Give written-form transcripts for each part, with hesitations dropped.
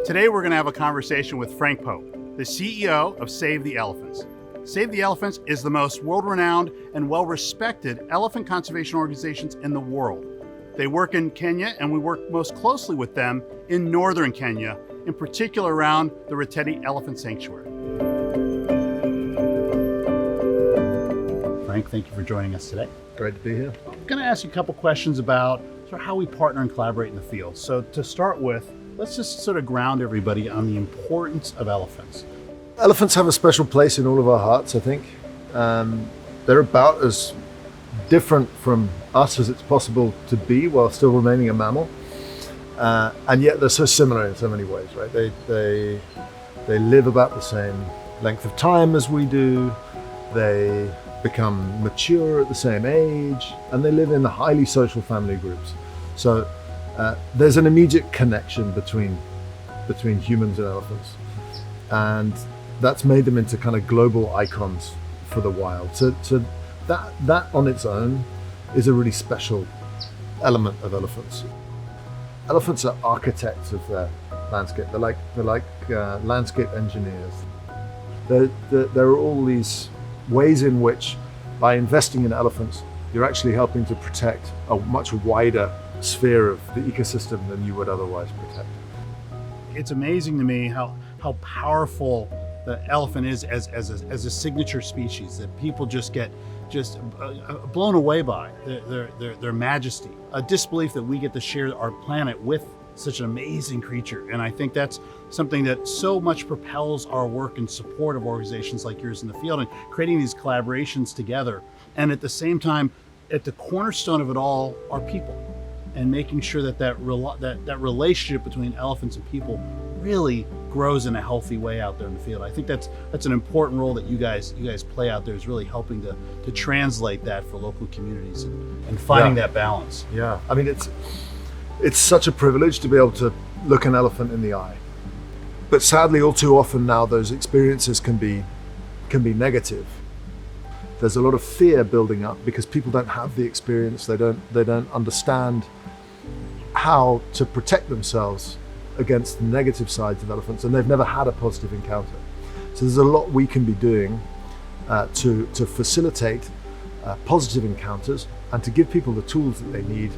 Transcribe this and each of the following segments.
Today we're going to have a conversation with Frank Pope, the CEO of Save the Elephants. Save the Elephants is the most world-renowned and well-respected elephant conservation organizations in the world. They work in Kenya, and we work most closely with them in northern Kenya, in particular around the Reteti Elephant Sanctuary. Frank, thank you for joining us today. Great to be here. I'm going to ask you a couple questions about sort of how we partner and collaborate in the field. So to start with, let's just sort of ground everybody on the importance of elephants. Elephants have a special place in all of our hearts, I think. They're about as different from us as it's possible to be while still remaining a mammal. And yet they're so similar in so many ways, right? They live about the same length of time as we do. They become mature at the same age, and they live in highly social family groups. So there's an immediate connection between humans and elephants, and that's made them into kind of global icons for the wild. So that on its own is a really special element of elephants. Elephants are architects of their landscape. They're like landscape engineers. There are all these ways in which, by investing in elephants, you're actually helping to protect a much wider sphere of the ecosystem than you would otherwise protect. It's amazing to me how powerful the elephant is as a signature species that people just get blown away by their majesty, a disbelief that we get to share our planet with such an amazing creature. And I think that's something that so much propels our work in support of organizations like yours in the field and creating these collaborations together. And at the same time, at the cornerstone of it all are people, and making sure that relationship between elephants and people really grows in a healthy way out there in the field. I think that's an important role that you guys play out there, is really helping to translate that for local communities and finding that balance. Yeah, I mean, it's such a privilege to be able to look an elephant in the eye. But sadly, all too often now, those experiences can be negative. There's a lot of fear building up because people don't have the experience. They don't understand how to protect themselves against the negative sides of elephants, and they've never had a positive encounter. So there's a lot we can be doing to facilitate positive encounters and to give people the tools that they need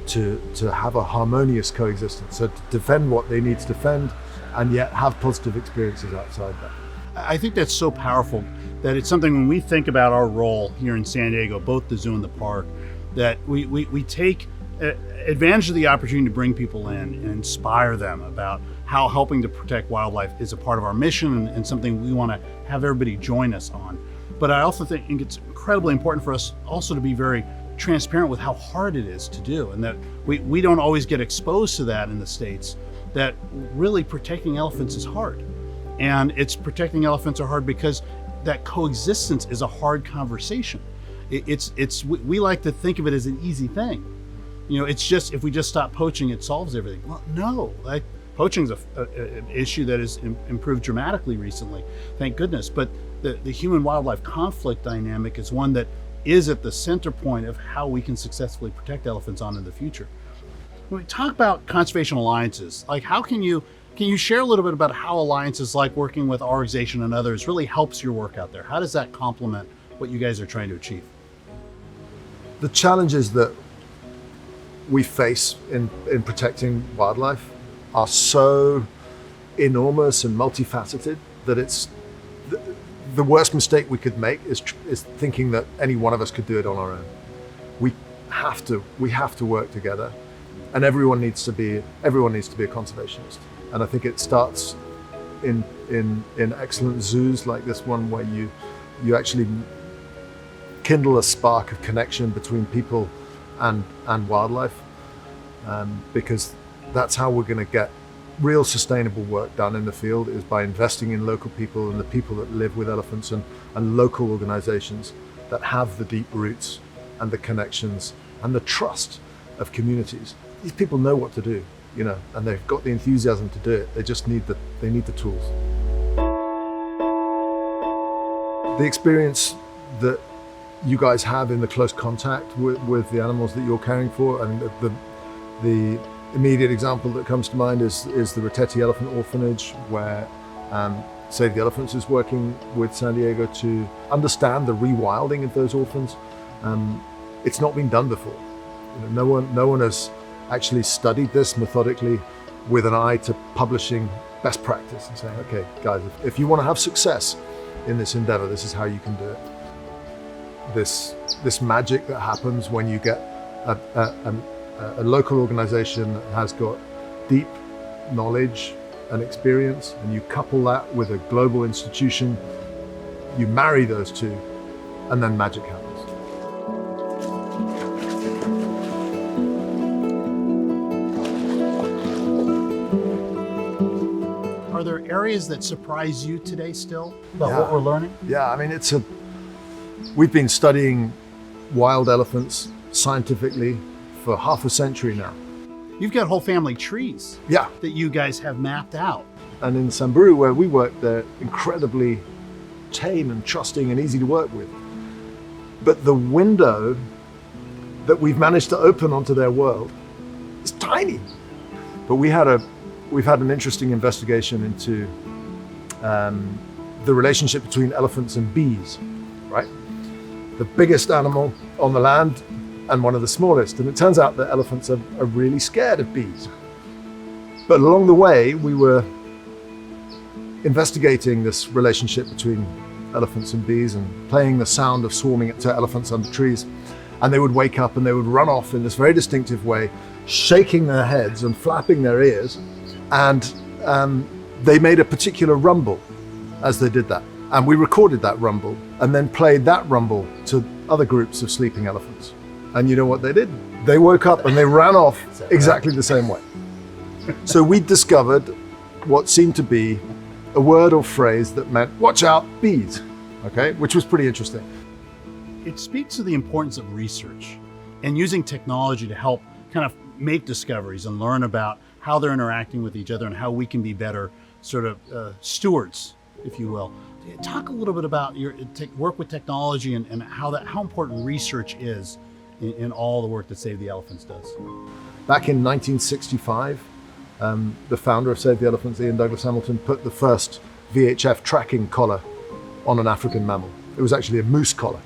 to have a harmonious coexistence. So to defend what they need to defend, and yet have positive experiences outside that. I think that's so powerful that it's something, when we think about our role here in San Diego, both the zoo and the park, that we take advantage of the opportunity to bring people in and inspire them about how helping to protect wildlife is a part of our mission and something we want to have everybody join us on. But I also think it's incredibly important for us also to be very transparent with how hard it is to do, and that we don't always get exposed to that in the States, that really protecting elephants is hard. And it's protecting elephants are hard because that coexistence is a hard conversation. We like to think of it as an easy thing. You know, it's just, if we just stop poaching, it solves everything. Well, no, poaching is an issue that has improved dramatically recently, thank goodness. But the human-wildlife conflict dynamic is one that is at the center point of how we can successfully protect elephants on in the future. When we talk about conservation alliances, like can you share a little bit about how alliances like working with our organization and others really helps your work out there? How does that complement what you guys are trying to achieve? The challenges that we face in protecting wildlife are so enormous and multifaceted that it's the worst mistake we could make is thinking that any one of us could do it on our own. We have to work together, and everyone needs to be a conservationist. And I think it starts in excellent zoos like this one, where you actually kindle a spark of connection between people and wildlife, because that's how we're going to get real sustainable work done in the field, is by investing in local people and the people that live with elephants, and local organizations that have the deep roots and the connections and the trust of communities. These people know what to do, and they've got the enthusiasm to do it. They just need the tools. The experience that you guys have in the close contact with the animals that you're caring for, I mean, immediate example that comes to mind is the Roteti Elephant Orphanage, where Save the Elephants is working with San Diego to understand the rewilding of those orphans. It's not been done before. No one has actually studied this methodically with an eye to publishing best practice and saying, okay, guys, if you want to have success in this endeavor, this is how you can do it. This magic that happens when you get a local organization that has got deep knowledge and experience, and you couple that with a global institution, you marry those two, and then magic happens. Are there areas that surprise you today still about what we're learning? Yeah, I mean, we've been studying wild elephants scientifically for half a century now. You've got whole family trees that you guys have mapped out. And in Samburu, where we work, they're incredibly tame and trusting and easy to work with. But the window that we've managed to open onto their world is tiny. But we've had an interesting investigation into the relationship between elephants and bees, right? The biggest animal on the land and one of the smallest. And it turns out that elephants are really scared of bees. But along the way, we were investigating this relationship between elephants and bees and playing the sound of swarming to elephants under trees. And they would wake up and they would run off in this very distinctive way, shaking their heads and flapping their ears. And they made a particular rumble as they did that. And we recorded that rumble and then played that rumble to other groups of sleeping elephants. And you know what they did? They woke up and they ran off exactly the same way. So we discovered what seemed to be a word or phrase that meant, watch out, bees, okay? Which was pretty interesting. It speaks to the importance of research and using technology to help kind of make discoveries and learn about how they're interacting with each other and how we can be better sort of stewards, if you will. Talk a little bit about your work with technology and how important research is in all the work that Save the Elephants does. Back in 1965, the founder of Save the Elephants, Ian Douglas Hamilton, put the first VHF tracking collar on an African mammal. It was actually a moose collar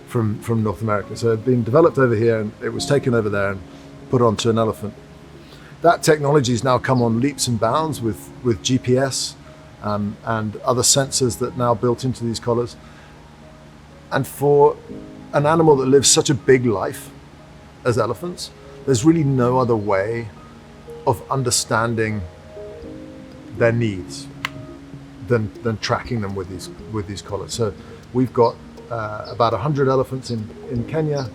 from North America. So it had been developed over here and it was taken over there and put onto an elephant. That technology has now come on leaps and bounds with GPS and other sensors that are now built into these collars. And for an animal that lives such a big life as elephants, there's really no other way of understanding their needs than tracking them with these collars. So we've got about 100 elephants in Kenya,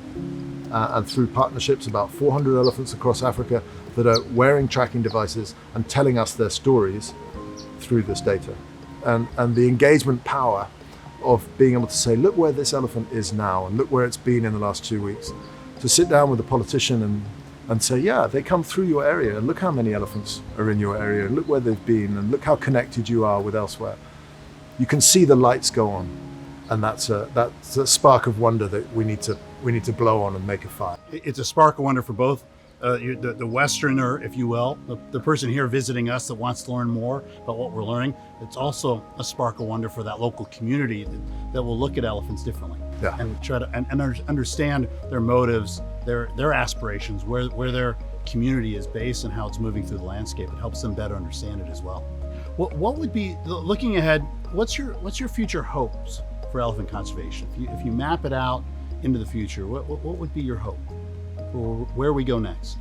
and through partnerships about 400 elephants across Africa that are wearing tracking devices and telling us their stories through this data. And the engagement power of being able to say, look where this elephant is now and look where it's been in the last 2 weeks. To sit down with a politician and say, yeah, they come through your area and look how many elephants are in your area and look where they've been and look how connected you are with elsewhere. You can see the lights go on, and that's a spark of wonder that we need to blow on and make a fire. It's a spark of wonder for both the Westerner, if you will, the person here visiting us that wants to learn more about what we're learning. It's also a spark of wonder for that local community that will look at elephants differently and try to and understand their motives, their aspirations, where their community is based and how it's moving through the landscape. It helps them better understand it as well. What would be, looking ahead, what's your future hopes for elephant conservation? If you map it out into the future, what would be your hope for where we go next?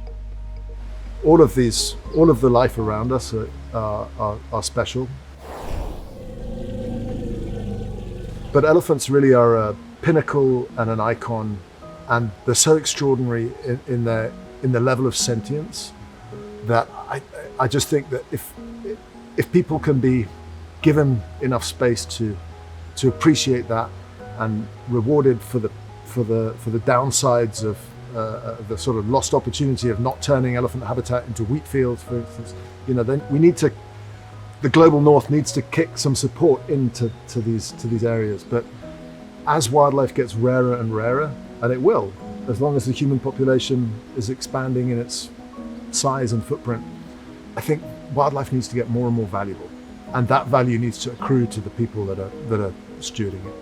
All of the life around us are special. But elephants really are a pinnacle and an icon, and they're so extraordinary in their level of sentience that I just think that if people can be given enough space to appreciate that and rewarded for the downsides of the sort of lost opportunity of not turning elephant habitat into wheat fields, for instance, then the global north needs to kick some support into these areas. But as wildlife gets rarer and rarer, and it will, as long as the human population is expanding in its size and footprint, I think wildlife needs to get more and more valuable, and that value needs to accrue to the people that are stewarding it.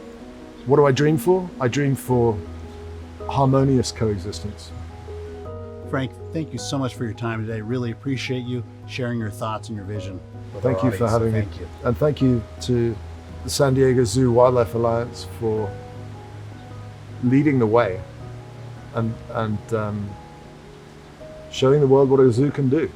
What do I dream for? I dream for harmonious coexistence. Frank, thank you so much for your time today. Really appreciate you sharing your thoughts and your vision with Thank our you for audience. having me. Thank you. And thank you to the San Diego Zoo Wildlife Alliance for leading the way and showing the world what a zoo can do.